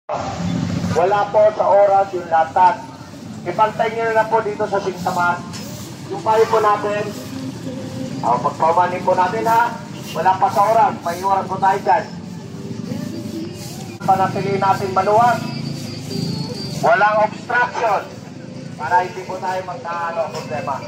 Wala po sa oras yung latag. Ipantay nyo na po dito sa singtaman. Yung payo po natin, pagpamanin po natin ha, wala pa sa oras, may oras po tayo dyan. Panatiliin natin maluwag. Walang obstruction para hindi po tayo problema.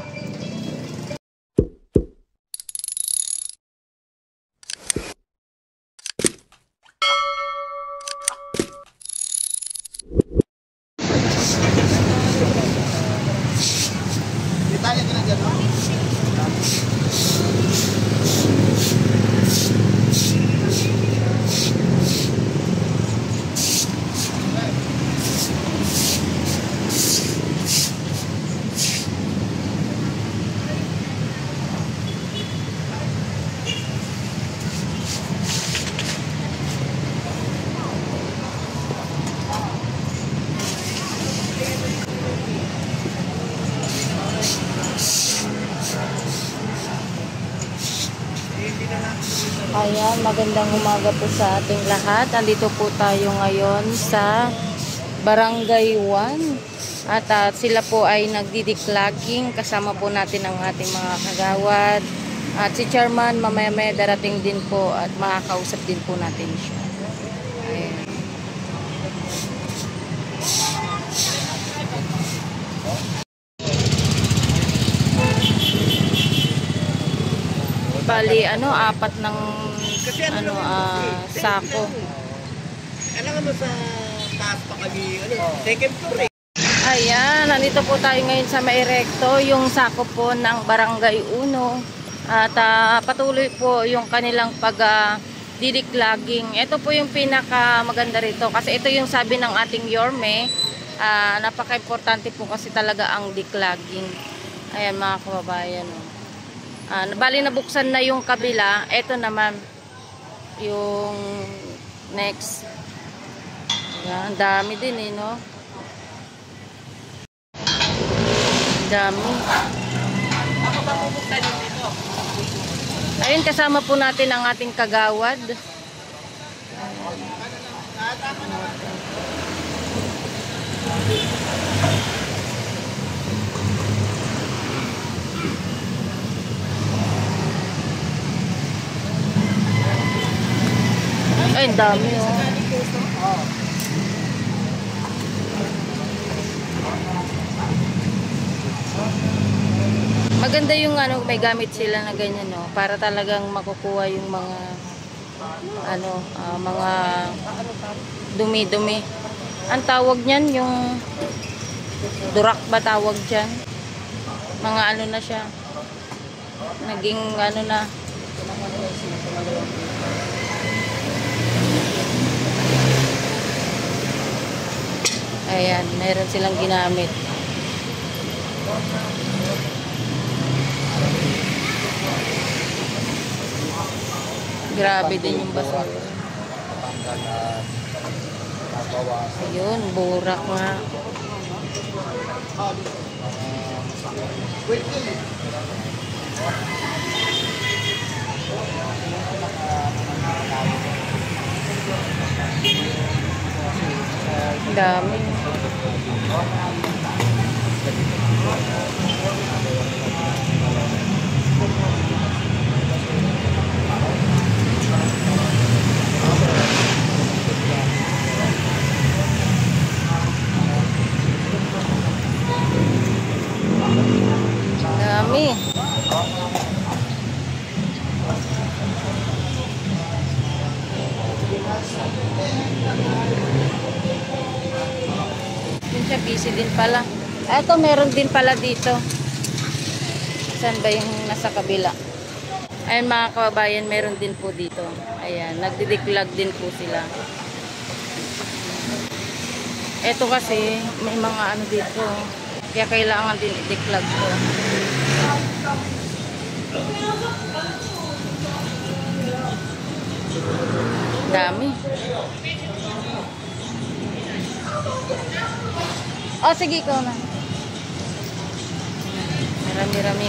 Ayan, magandang umaga po sa ating lahat. Andito po tayo ngayon sa Barangay 1. At sila po ay nagdideclogging. Kasama po natin ang ating mga kagawad. At si Chairman mamaya-maya darating din po at makakausap din po natin siya. Ayan. Bali, apat ng sako. Alam mo sa taas pa kami, second floor eh. Ayan, nandito po tayo ngayon sa Mairecto, yung sako po ng Barangay 1. At patuloy po yung kanilang pag-dideclogging. Ito po yung pinaka maganda rito kasi ito yung sabi ng ating Yorme. Napaka-importante po kasi talaga ang declogging. Ayan mga kababayan. Bali nabuksan na yung kabila. Ito naman yung next. Ayan, dami din no? Dami. Ako ba pupunta dito? Ayun, kasama po natin ang ating kagawad. Ay, dami Maganda yung may gamit sila na ganyan para talagang makukuha yung mga mga dumi-dumi. Ang tawag niyan yung durak ba tawag diyan? Mga na siya. Naging na. Ayan, meron silang ginamit. Grabe din yung basura. Ayun, burak nga. Dami. Dami. Yun siya, busy din pala. Ito, meron din pala dito. Saan ba yung nasa kabila? Ayan mga kababayan, meron din po dito. Ayan, nagdideclog din po sila. Ito kasi, may mga dito. Kaya kailangan din i-declog ko. Dami. Oh, sige, ikaw na. Marami-rami.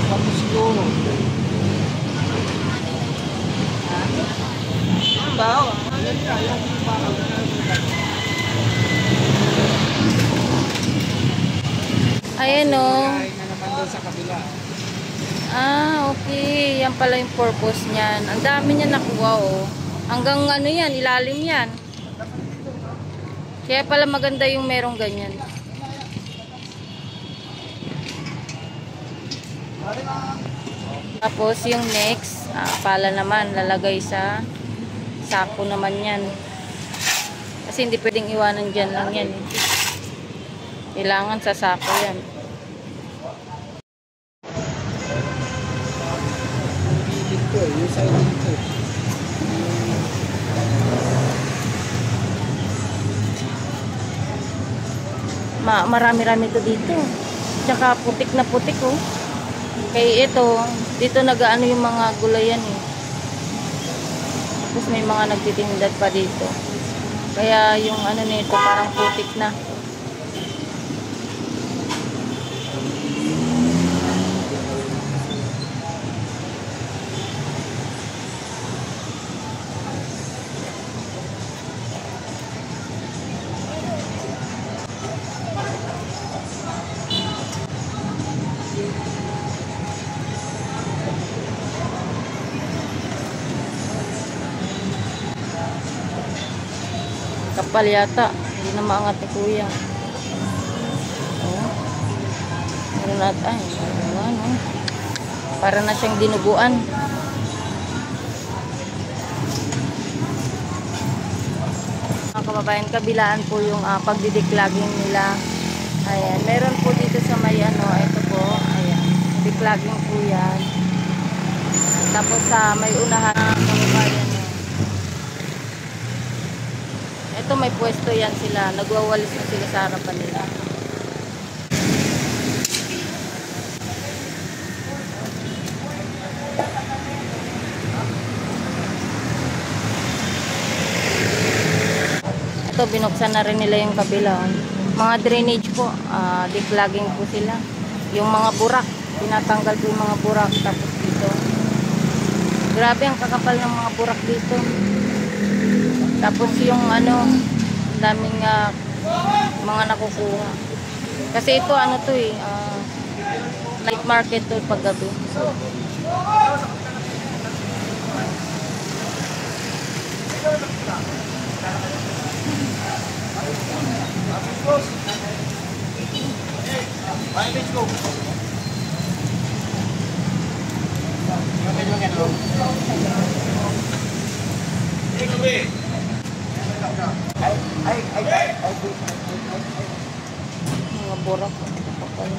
Tapos yun. baho. Ayan o. Ah, okay. Yan pala yung purpose niyan. Ang dami niya nakuha o. Hanggang ano yan, ilalim yan. Kaya pala maganda yung merong ganyan. Tapos yung next, pala naman, lalagay sa sako naman yan. Kasi hindi pwedeng iwanan dyan lang yan. Eh. Kailangan sa sako yan. Marami-rami to dito. Tsaka putik na putik oh. Kaya ito, dito nagaano yung mga gulayan eh. Tapos may mga nagtitinda pa dito. Kaya yung ano nito parang putik na. Kapal yata. Hindi na maangat ni kuya. Oh. Meron natin. Ay, ano. Para na siyang dinuguan. Mga kababayan, kabilaan po yung pagdidiklaging nila. Ayan. Meron po dito sa may ano. Ito po. Ayan. Diklaging po yan. Tapos sa may unahan ng kababayan. Ito may pwesto yan sila. Nagwawalis na sila sa harapan nila. Ito binuksan na rin nila yung kabila. Mga drainage po. Declogging po sila. Yung mga burak. Tinatanggal po yung mga burak. Tapos dito. Grabe ang kakapal ng mga burak dito. Tapos yung ano, daming mga nakukuha. Kasi ito ano to eh, night market to paggabi. Mga burak kapal.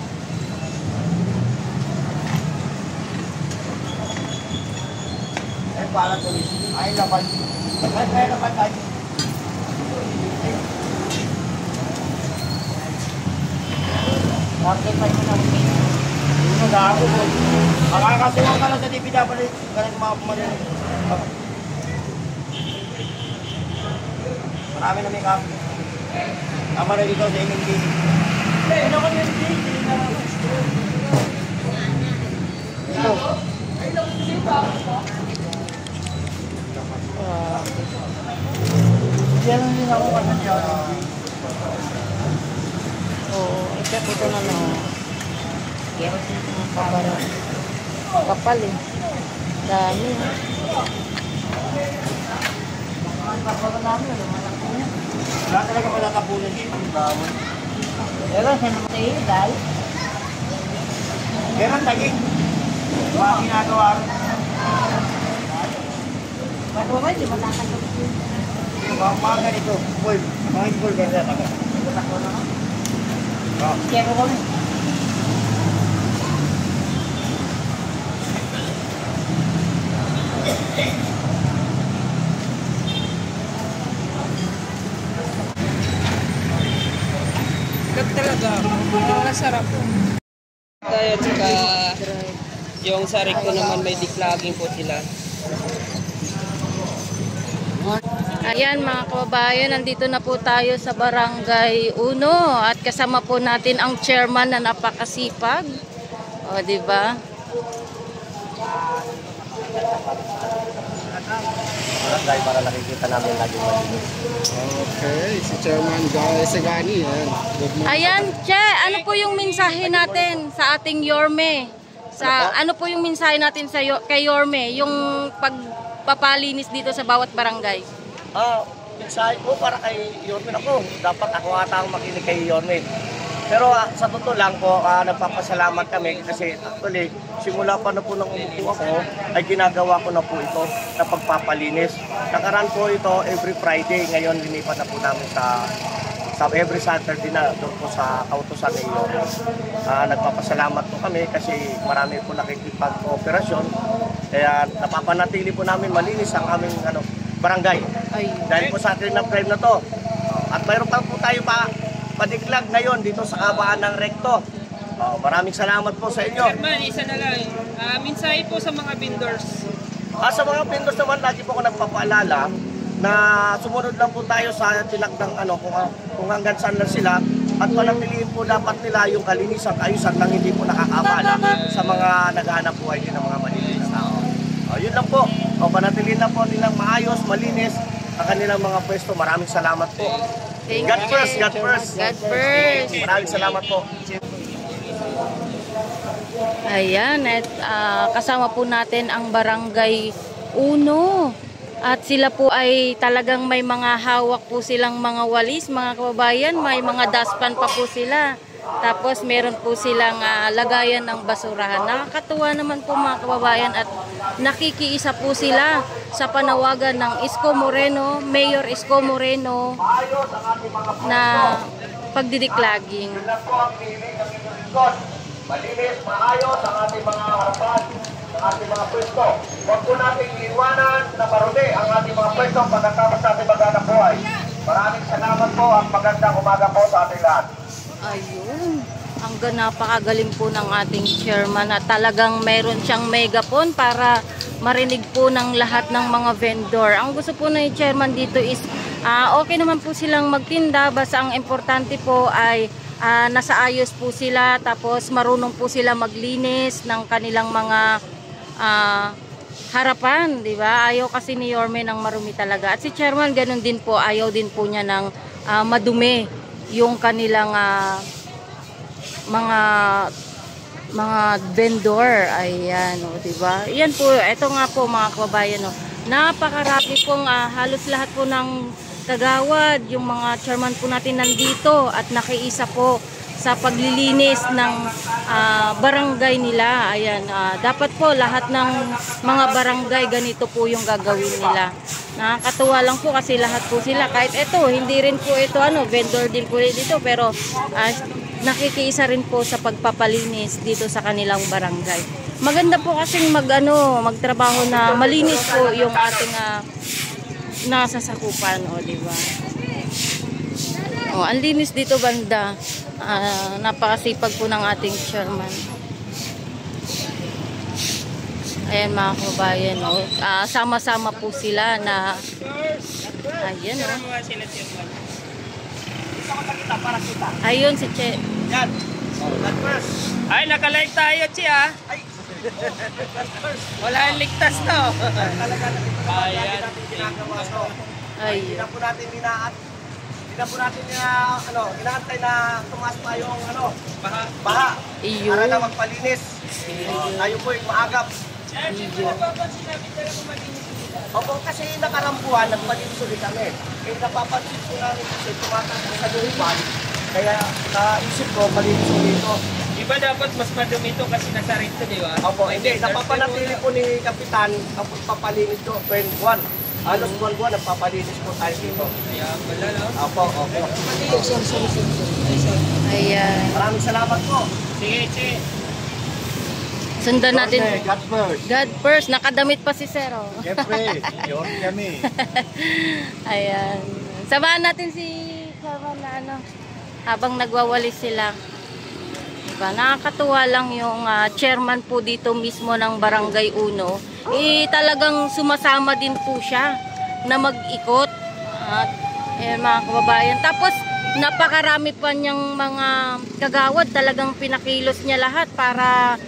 Para tulis. Ay, laban. Ay, laban tayo. Bakit pa yun ang hindi mo gago mo. Makakasuhan ka lang sa TV dapat ka lang mga pumalit. Marami na may kape. Tama na dito sa MND. Ano ko yung ito. Yan din ako kasi niya. Oo, ito na no. Kapal eh. Dami. Wala talaga pala tapunan siya. Pero siya naman tayo dahil. Meron tagig. Mga ginagawa rin. Bago ba, di ba nakakagod yun? Mga ganito. Mga full ganda talaga. Kero kami. Talaga, masarap. Kaya tsaka yung sa recto naman may declogging po sila. Ayan mga kababayan, nandito na po tayo sa Barangay 1 at kasama po natin ang chairman na napakasipag. O, di ba? barangay para nakikita namin lagi malinis. Okay, si Chairman Guy Segani. Yan. Good morning. Ayan, Che, ano po yung mensahe natin sa ating Yorme? Ano po yung mensahe natin kay Yorme, yung pagpapalinis dito sa bawat barangay? Mensahe ko para kay Yorme ako. Dapat ako ata ang makinig kay Yorme. Pero sa totoo lang po, nagpapasalamat kami kasi actually, simula pa na po nang umupo ako, ay ginagawa ko na po ito na pagpapalinis. Nakaraan po ito every Friday, ngayon linipat na po namin sa every Saturday na doon po sa kautusan ni Yorme. Nagpapasalamat po kami kasi marami po nakikipag-operasyon. Kaya napapanatili po namin malinis ang aming barangay. Dahil po sa atin na frame na to. At mayroon pa po tayo padiklag ngayon dito sa kabaan ng Recto. Maraming salamat po sa inyo. Chairman, isa na lang. Mensahe po sa mga vendors. Sa mga vendors naman, lagi po ako nagpapaalala na sumunod lang po tayo sa tinakdang kung hanggang saan lang sila at panatiliin po dapat nila yung kalinisan, kaayusan nang hindi po nakakabala sa mga naghahanap buhay din ng mga maliliit na tao. Yun lang po. Panatiliin lang po nilang maayos, malinis ang kanilang mga pwesto. Maraming salamat po. God first, God first. God first. Maraming salamat po. Ayan, at kasama po natin ang Barangay Uno. At sila po ay talagang may mga hawak po silang mga walis, mga kababayan. May mga dustpan pa po sila. Tapos meron po silang lagayan ng basurahan. Nakakatuwa naman po mga kababayan at nakikiisa po sila sa panawagan ng Isko Moreno, Mayor Isko Moreno na pagdidiklaging. Malinis, maayos ang ating mga harapan, ang ating mga pwesto. Huwag po natin iiwanan na marumi ang ating mga pwesto pagkatapos sa ating magandang buhay. Maraming salamat po at magandang umaga po sa ating lahat. Ayun, hanggang napakagaling po ng ating chairman at talagang mayroon siyang megaphone para marinig po ng lahat ng mga vendor. Ang gusto po ng chairman dito is okay naman po silang magtinda, basta ang importante po ay nasa ayos po sila, tapos marunong po sila maglinis ng kanilang mga harapan, di ba? Ayaw kasi ni Yorme ng marumi talaga. At si chairman ganun din po, ayaw din po niya ng madumi yung kanilang mga vendor. Ayan, di ba? Yan po, ito nga po mga kababayan, napakarami pong halos lahat po ng Kagawad, yung mga chairman po natin nandito at nakiisa po sa paglilinis ng barangay nila. Ayan, dapat po lahat ng mga barangay ganito po yung gagawin nila. Nakakatuwa lang po kasi lahat po sila, kahit ito, hindi rin po ito vendor din po dito, pero nakikiisa rin po sa pagpapalinis dito sa kanilang barangay. Maganda po kasing magtrabaho na malinis po yung ating nasa sakupan, di ba? Ang linis dito banda. Napakasipag po ng ating chairman. Ayan mga kabayan, sama-sama po sila na ayan, ayun si Che. Yan. Ay, naka-live tayo, Che, Wala ang ligtas, no? Ayan. Ginagawa to. Hindi na po natin inaantay na tumaas pa yung baha. Para na magpalinis. Tayo po yung maagap. Opo, kasi nakarambuhan, nagpalinis ulit kami. Napapansin po namin kasi tumatakbo sa lupan. Kaya naisip ko, malinis ulit ito. Iba dapat mas madumi ito kasi nasa rito, di ba? Opo, hindi. Napapanatili po ni Kapitan ang pagpapalinis ito, 21. Halos buwan-buwan, nagpapalinis po tayo dito. Kaya pala, no? Opo. Ayan. Maraming salamat po. Sige, Che. Sundan natin. God first. God first. Nakadamit pa si Sero. Siyempre, yun kami. Ayan. Samahan natin si chairman na habang nagwawalis sila. Diba? Nakakatuwa lang yung chairman po dito mismo ng Barangay Uno. Talagang sumasama din po siya na mag-ikot. At mga kababayan. Tapos napakarami pa niyang mga kagawad. Talagang pinakilos niya lahat para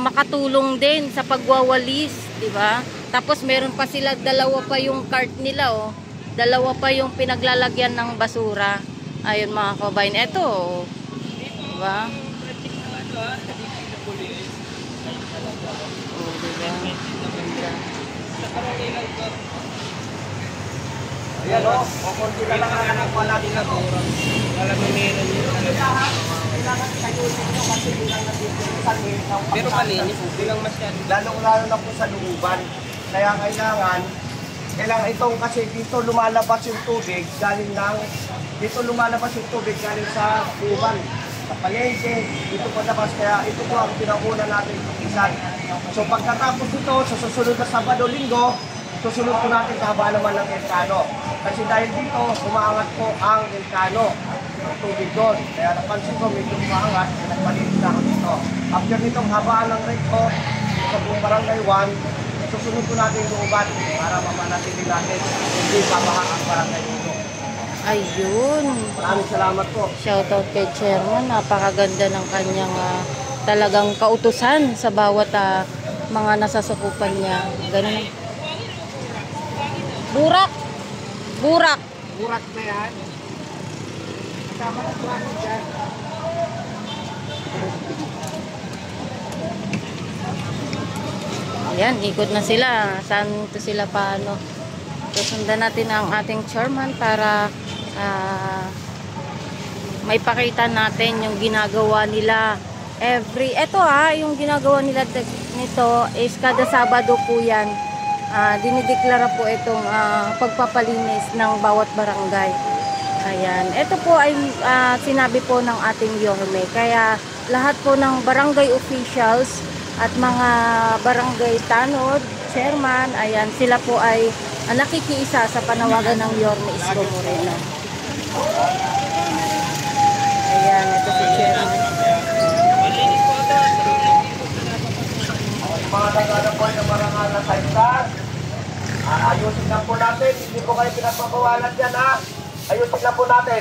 makatulong din sa pagwawalis, di ba? Tapos meron pa sila, dalawa pa yung cart nila, oh. Dalawa pa yung pinaglalagyan ng basura. Ayun mga kabayan. Ito, oh. Diba? Oh, diba? Ayan o, kukunti na lang ang anak pa natin na to. Talagang meron yun. Kailangan kayo nyo kasi bilang natitilisan Pero malinis, bilang masyado. Lalong-lalo na po sa looban. Kaya kailangan itong kasi dito lumalabas yung tubig galing sa looban. Sa palengke, dito po labas. Kaya ito po ang pinauna natin isan. So pagkatapos ito, sa susunod na Sabado, Linggo, susunod po natin kahaba naman ng Elcano. Kasi dahil dito, umaangat po ang Elcano. Ang tubig doon. Kaya napansin ko, medyo umaangat. Nagpalinis na ako dito. After nitong habaan ng recto, sa buong Barangay 1, susunod po natin yung ubat para mapanatili natin. Hindi pabaha ang Barangay 1. Ayun. Maraming salamat po. Shoutout kay Chairman. Napakaganda ng kanyang talagang kautusan sa bawat mga nasasukupan niya. Ganun. Burak! Burak! Burak na yan. Kasama na burak dyan. Ayan, ikot na sila. Saan to sila paano? Susundan natin ang ating chairman para may pakita natin yung ginagawa nila yung ginagawa nila nito is kada Sabado po yan. Dinideklara po itong pagpapalinis ng bawat barangay. Ayan, ito po ay sinabi po ng ating Yorme. Kaya lahat po ng barangay officials at mga barangay tanod, chairman, ayan, sila po ay nakikiisa sa panawagan ng Yorme Isko Moreno. Ayan, ito si chairman. Mga nagana po ng marangal na saitan. Ayusin lang po natin. Hindi po kayo pinagpapawalan dyan, ha? Ayusin lang po natin.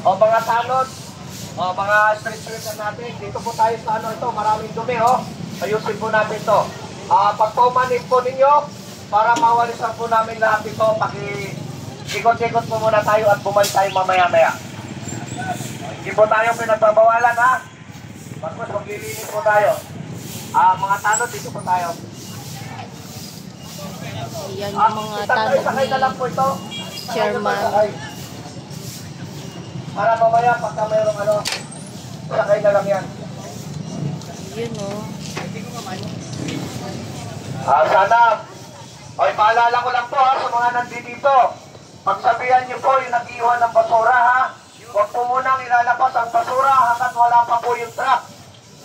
O mga tanod, o mga street sweeper natin. Dito po tayo sa ito. Maraming dumi, o. Ayusin po natin ito. Pagpaumanin po ninyo, para mawalisan po namin lahat ito, ikot-ikot po muna tayo at bumalik tayo mamaya-maya. Hindi po tayo pinagpapawalan, ha? Bakit maglilinis po tayo. Mga tanod, dito po tayo. Yan yung mga tanod na lang po ito. ni chairman. Para mamaya, pagka mayroong sakay na lang yan. Yun o. Sana, paalala ko lang po sa mga nandito. Pagsabihan niyo po yung nag-iwan ng basura, ha? Huwag po munang ilalabas ang basura hanggat wala pa po yung truck.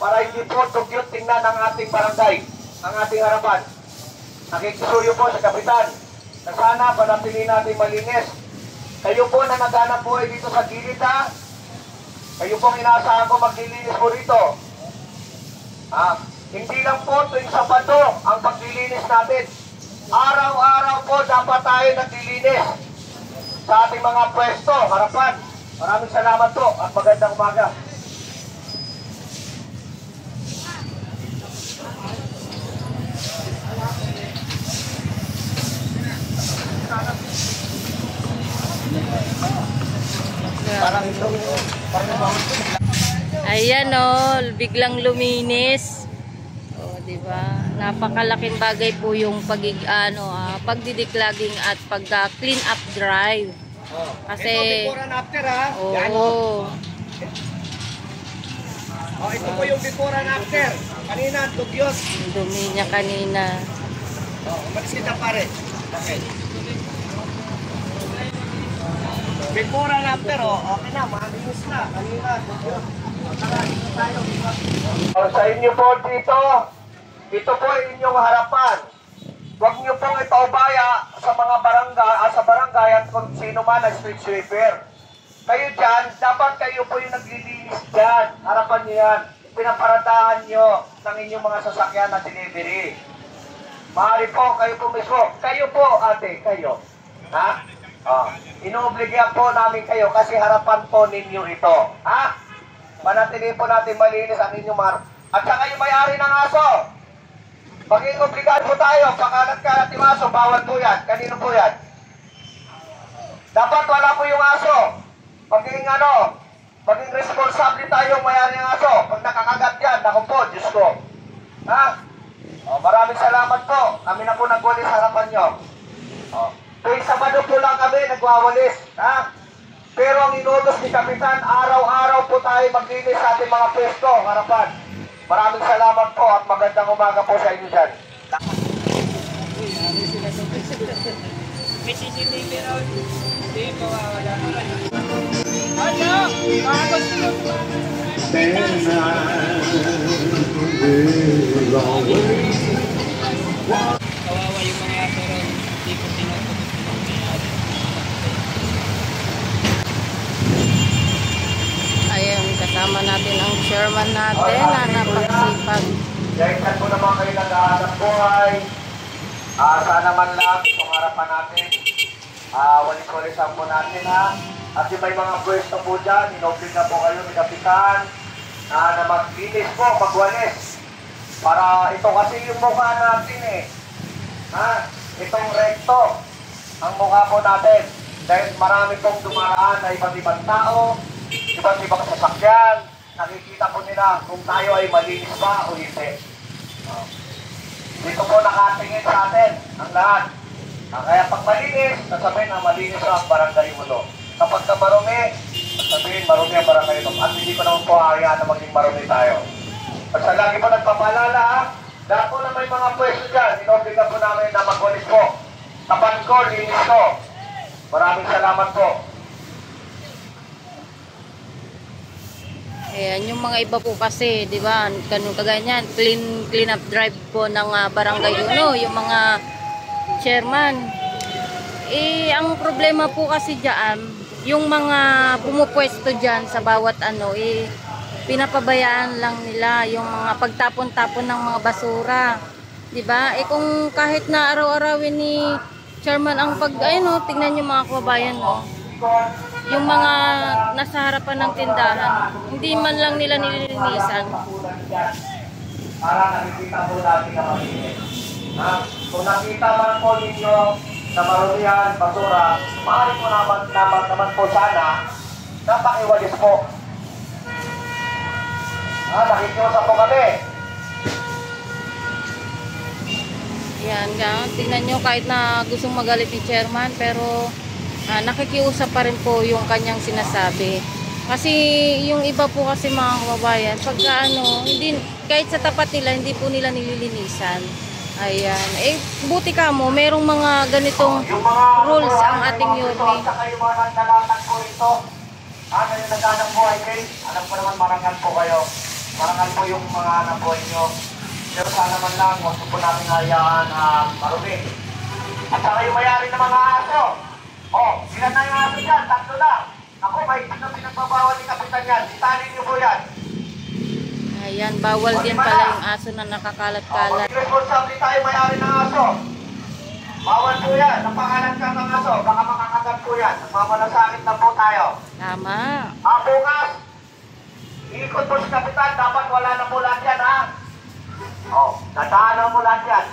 Para hindi po tugyot tingnan ang ating barangay, ang ating harapan. Nakikisuyo po sa kapitan na sana panatili natin malinis. Kayo po na naghanap po ay dito sa gilid, ha? Kayo pong inaasahan ko maglilinis po rito. Hindi lang po tuwing Sabado ang paglilinis natin. Araw-araw po dapat tayo naglilinis sa ating mga pwesto, harapan. Maraming salamat po at magandang umaga. Ayan o, biglang luminis. O, diba? Napakalaking bagay po yung pagdidiklagging at pag-clean up drive. Kasi ito before and after, ha? oo. Ito po yung before and after. Kanina, tugyot. Ang dumi niya kanina. Umalis kita pare. Okay. Before and after, okay na, malinis na. Kanina, tugyot. Sa inyo po dito, ito po inyong harapan. Huwag niyo pong ipaubaya sa mga barangay at kung sino man ang street sweeper. Kayo dyan, dapat kayo po yung naglilinis dyan. Harapan niyo yan. Pinaparadahan niyo ng inyong mga sasakyan na delivery. Maaari po, kayo po mismo. Kayo po, ate, kayo. Ha? Inuobligyan po namin kayo kasi harapan po ninyo ito. Ha? Manatili po natin malinis ang inyong mga... At saka yung may-ari ng aso. Maging obligado po tayo, pakalat-kalat yung aso, bawal po yan. Kanino po yan? Dapat wala po yung aso. Maging responsable tayo mayari ng aso. Pag nakakagat yan, naku po, Diyos ko. Ha? O, maraming salamat po. Kami na po nagwalis sa harapan nyo. O, tuwing Sabado po lang kami nagwawalis. Ha? Pero ang inutos ni Kapitan, araw-araw po tayo maglinis sa ating mga pwesto, harapan. Maraming salamat po at magandang umaga po sa inyo dyan. May CCTV raw. Hindi, mawawala. Ano? Bakit kawawa yung mga aso ron. Hindi ko tinutubos ng mga aso. Ayun, kasama natin ang chairman natin na napagsipag. Dahil saan po naman kayo nag-aanap buhay, sana man lang itong harapan natin, walis-walisan po natin ha. At yung may mga pwesto po dyan, inobliga po kayo ni Kapitan na maglinis po, magwalis. Para ito kasi yung mukha natin eh. Ha? Itong recto, ang mukha po natin. Dahil marami pong dumaraan na iba't ibang tao, iba't ibang sasakyan, nakikita po nila kung tayo ay malinis ba o hindi. Dito po nakatingin sa atin ang lahat. Kaya pag malinis, sasabihin na malinis ang barangay ulo. Kapag ka marumi, sasabihin marumi ang barangay ulo. At hindi ko naman po hayaan na maging marumi tayo. At sa lagi po nagpapalala ha, lahat po na may mga pwesto dyan, inobliga po namin na magwalis po. Tapan ko, linis ko. Maraming salamat po. Ayan, yung mga iba po kasi, di ba, ganun kaganyan, clean up drive po ng barangay Uno, yung mga chairman. Ang problema po kasi diyan, yung mga pumupwesto diyan sa bawat pinapabayaan lang nila yung mga pagtapon-tapon ng mga basura. Di ba? Kung kahit na araw-arawin ni chairman ang tingnan niyo mga kababayan, yung mga nasa harapan ng tindahan, hindi man lang nila nililinisan. Para nakikita po natin na malinis. Kung nakita man po ninyo na marumihan, basura, maaari po naman po sana na pakiwalis po. Nakikiusap po kami. Yan, tingnan nyo kahit na gustong magalit ni chairman, pero nakikiusap pa rin po yung kanyang sinasabi. Kasi yung iba po kasi mga kababayan, pagka hindi, kahit sa tapat nila, hindi po nila nililinisan. Ayan. Buti ka mo, merong mga ganitong rules ang ating Yorme. Saka yung mga nagdalatag po ito, yung nagdalatag po ay kayo, alam ko naman marangal po kayo. Marangal po yung mga anak po inyo. Pero sana man lang, huwag po namin hayaan marumi. At saka yung mayari ng mga aso. Ilan na yung aso dyan? 3 na. Ako, may pinagbabawal ni Kapitan yan. Italin niyo po yan. Ayan, bawal din pala yung aso na nakakalat-kalat. Responsable tayo mayari ng aso. Bawal po yan. Napakalat ka ng aso. Baka makakagat po yan. Mamalasakit na po tayo. Tama. Bukas, ikot po si Kapitan. Dapat wala na po lahat yan, ha? Dadaanan mo lahat yan.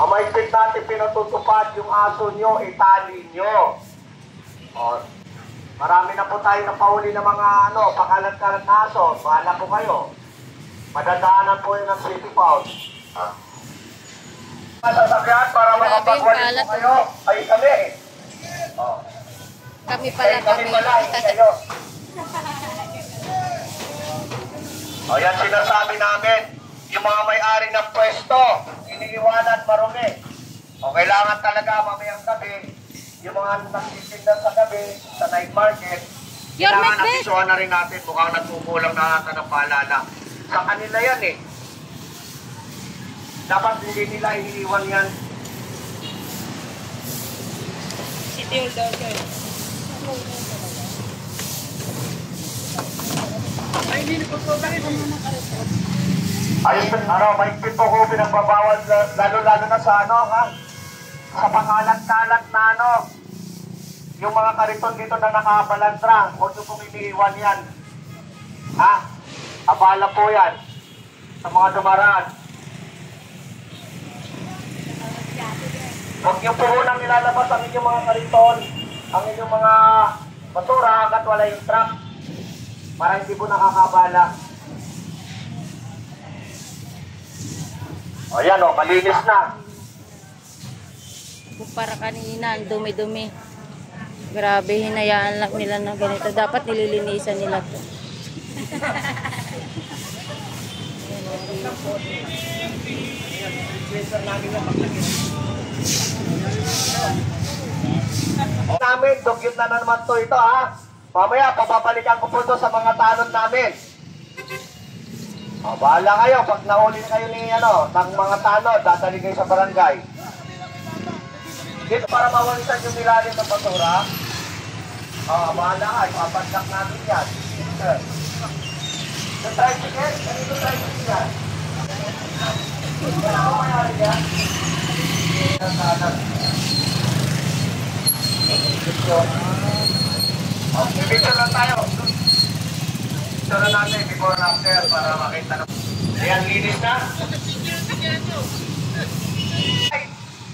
Amaigpit natin pinatutupad yung aso nyo, itali nyo. Marami na po tayo napahuli ng mga pakalat-kalat na aso. Bahala po kayo. Madadaanan po yun ng city pound. Masasakyan para makapagwalis po kayo. Ay kami. Kami pala, Kami pala, hindi kayo. Yan sinasabi namin. Yung mga may-ari ng pwesto, iniiwanan marumi. Kailangan talaga mamayang gabi, yung mga nagtitinda sa gabi, sa night market, kailangan napisuhan na rin natin, mukhang nagkukulang na ata ng paalala. Sa kanila yan eh. Dapat hindi nila iniiwan yan. City Hall daw kayo. Ay, hindi po po tayo Ayun, mahigpit po ko pinagbabawal, lalo-lalo na sa sa pangalat-kalat na yung mga kariton dito na nakabalandra, huwag nyo pong iniiwan yan. Abala po yan sa mga dumaraan. Huwag niyo po unang nilalabas ang inyong mga kariton, ang inyong mga basura hanggat wala yung truck para hindi po nakakabala. O yan o, malinis na. Para kanina, ang dumi-dumi. Grabe, hinayaan lang nila ng ganito. Dapat nililinisan nila to. Namin, dugyot na naman to ito ha. Mamaya, papabalikan ko po to sa mga tanod namin. O, bahala kayo. Pag nauli kayo ni ng mga tanod, dadali kayo sa barangay. Dito para mawalisan yung nilalim ng basura. O, bahala ka. Ipapadlak namin yan. Sir. Yung tricycle? Kanito tricycle yan? Wala ko mayari yan? Yung tanod. Okay, picture lang tayo. Picture lang natin before and after para makita na. Ayan, linis na.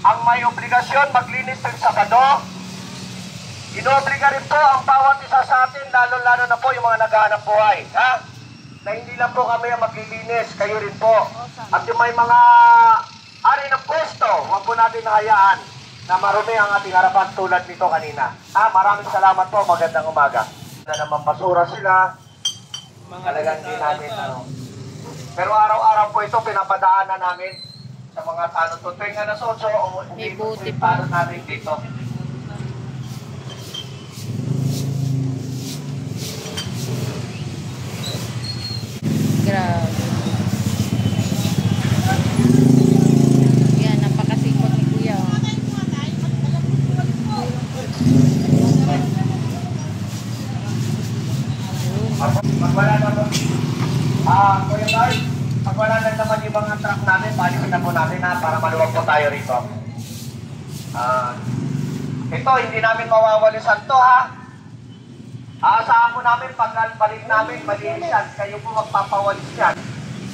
Ang may obligasyon maglinis ng sakado. Inoobliga rin po ang bawat isa sa atin, lalo-lalo na po yung mga naghahanap buhay. Ha? Na hindi lang po kami ang maglilinis, kayo rin po. At yung may mga ari ng pwesto, huwag po natin hayaan na marumi ang ating harapan tulad nito kanina. Maraming salamat po, magandang umaga. Na naman basura sila, talagang din namin Pero araw-araw po ito pinapadaanan namin sa mga tanong. Tutuwing na soso, May buti pa. natin dito. Grabe. Yan, napakasipag ni Kuya. Pag wala naman, Kuya Guard, pag wala na naman yung mga truck namin, palisin na po natin para maluwag po tayo rito. Ito, hindi namin mawawalisan to Aasahan po namin pag balik namin, malinis yan. Kayo po magpapawalis yan.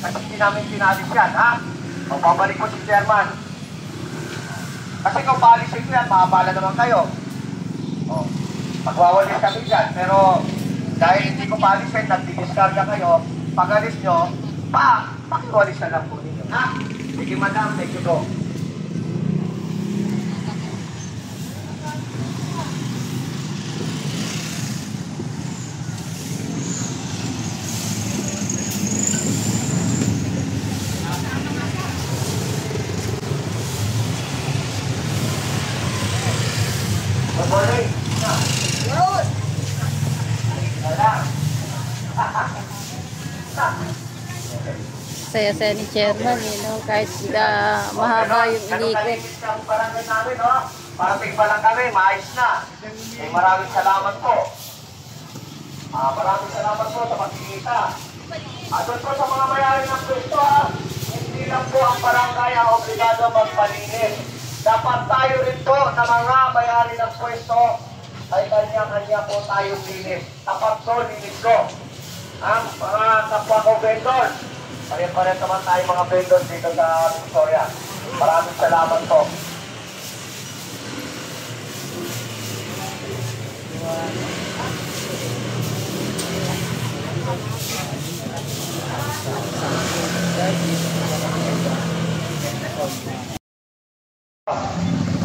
Kasi hindi namin pinalis yan, O, babalik po si Chairman. Kasi kung paalisin ko yan, makabala naman kayo. O, magwawalis kami dyan. Pero, dahil hindi ko paalisin, nagdidiskarga kayo, pag-alis nyo, pakiwalis na lang po ninyo. Sige, madam, thank you po. Good morning. Good. Saya-saya ni Chairman, kahit mahaba yung inikot. Ang barangay namin, parating pa lang kami, maayos na. Maraming salamat po. Maraming salamat po sa pagkikita. Doon po sa mga mayari ng pwesto, hindi lang po ang barangay ang obligado magpalinis. Dapat tayo rin po na mga mayari ng pwesto ay kanya-kanya po tayo linis. Dapat po, linis ko. Ang mga kapwa ko vendor, pare-pare naman tayo mga vendors dito sa Victoria. Maraming salamat po.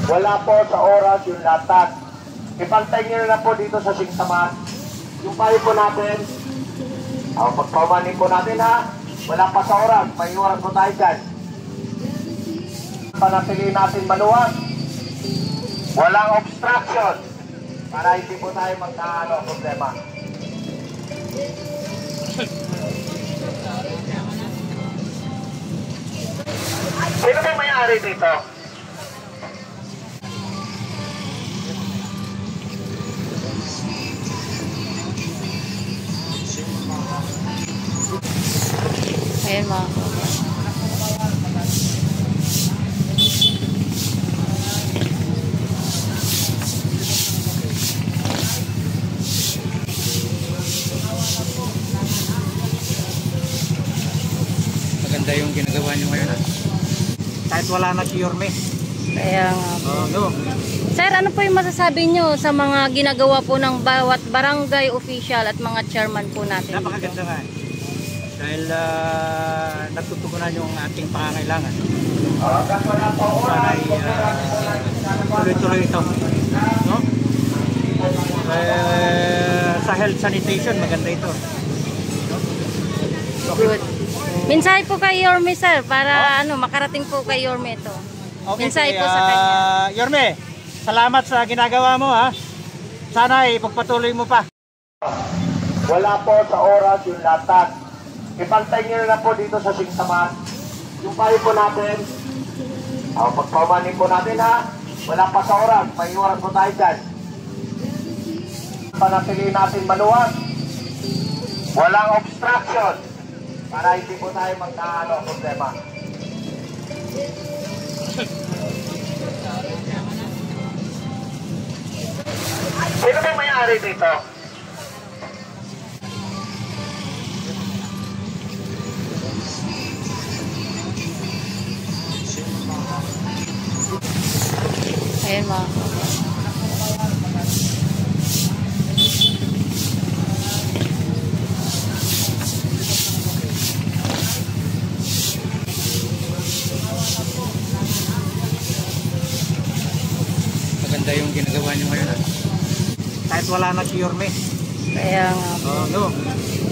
Wala po sa oras yung latag. Ipantay nyo na po dito sa Singtaman. Yung payo po natin, pagpaumanin po natin wala pa sa oras, may oras po tayo dyan. Panatiliin natin maluwag. Walang obstruction. Para hindi po tayo problema. Sino ba may-ari dito? Ayan mga kababayan. ginagawa nyo ngayon. Kahit wala na si Yorme. Kaya nga. No. Sir, ano po yung masasabi nyo sa mga ginagawa po ng bawat barangay official at mga chairman po natin? Napakaganda nga. Dahil natutugunan yung ating pangangailangan. Sana ay tuloy-tuloy ito. No? Sa health sanitation, maganda ito. Good. Mensahe po kay Yorme, sir, para makarating po kay Yorme ito. Mensahe po sa kanya. Yorme, salamat sa ginagawa mo, ha. Sana ipagpatuloy mo pa. Wala po sa oras yung latag. Ipantay nyo na po dito sa Singtaman. Yung payo po natin. Pagpaumanin po natin, ha. Wala pa sa oras. May oras po tayo dyan. Panatiliin natin maluwag. Walang obstruction. Para hindi po tayo problema. Sino ba may-ari dito? Ayan mga. Maganda yung ginagawa nyo ngayon, ha. Kahit wala na si Yorme. Kaya nga. No.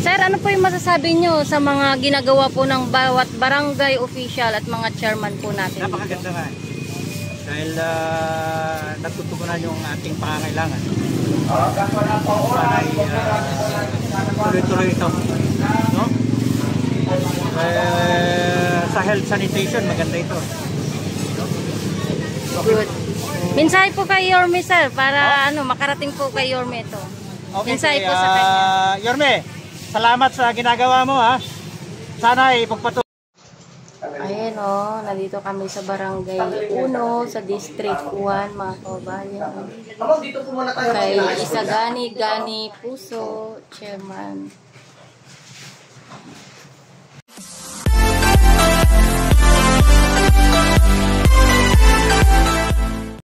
Sir, ano po yung masasabi nyo sa mga ginagawa po ng bawat barangay official at mga chairman po natin? Napakaganda nga. Dahil natutugunan yung ating pangangailangan. Sana ay tuloy-tuloy ito. No? Sa health sanitation, maganda ito. Good. Mensahe po kay Yorme, sir, para makarating po kay Yorme ito. Mensahe po sa kanya. Yorme, salamat sa ginagawa mo, ha. Sana ipagpatuloy. Ayan nandito kami sa Barangay 1 sa District 1, mga kabayan. Kay Isagani Gani Puso, Chairman.